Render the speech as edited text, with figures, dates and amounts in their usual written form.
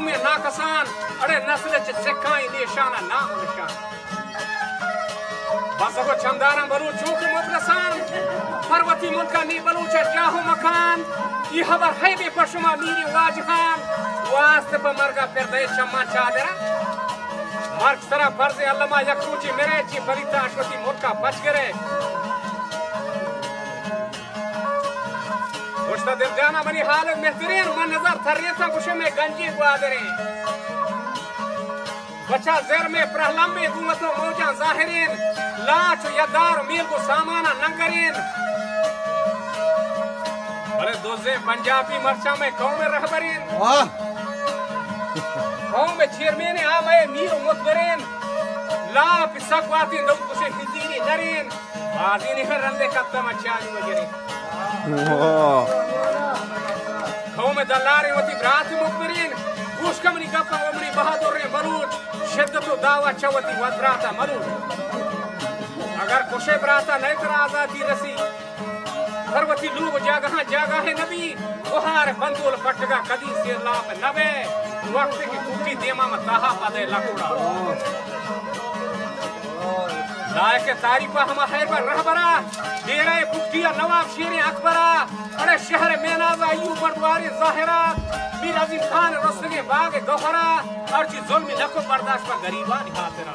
में नाकसान अरे नस्ल च सिखाई निशाना नाम निशान बसगो चमदारा बलूच चूक मुफलसान पर्वती मुल्का नी बलूच जाहु मकान ये खबर है बे पशुमा मीरी वाजहान वास्ते पर मरगा फिर शम्मा चादरा मार्क सरा फर्ज अल्लामा यकूची मेरे ची फरीदा अश्वती मुल्का बच गए उस्ता दिल जाना बनी हालत बेहतरीन मन नजर थर्रेसा कुशे में गंजी गुआदरे बचा ज़ेर में प्रहलम में दुमतो मौजा ज़ाहिरीन लाच यदार मील को सामाना नंगरीन अरे दोजे पंजाबी मर्चा में कौम में रहबरीन कौम में चेयरमैन आमे मीर मुतबरीन ला पिसकवाती दो कुशे हिजीनी नरीन बाजी नहीं रंदे कत्ता मचानी वजरे कौम में दलारे वती ब्रात मुतबरीन Ushkamni gappa umri bahadur maluch shiddatu dawa chawati wadrata maluch agar kushe brata nahi kara azadi rasi parvati loob jaga hai nabi ohar bandul patga kadi se laap nabe waqt ki kutti dema mataha pade lakuda लायक तारीफा हम है पर रहबरा डेरा बुक्तिया नवाब शेर अकबरा अरे शहर मेनाजा अयूब बरदवारी ज़ाहिरा मीर अजीज खान रसगे बाग गौहरा और जी जुल्म लखो बर्दाश्त पर गरीबा निहातरा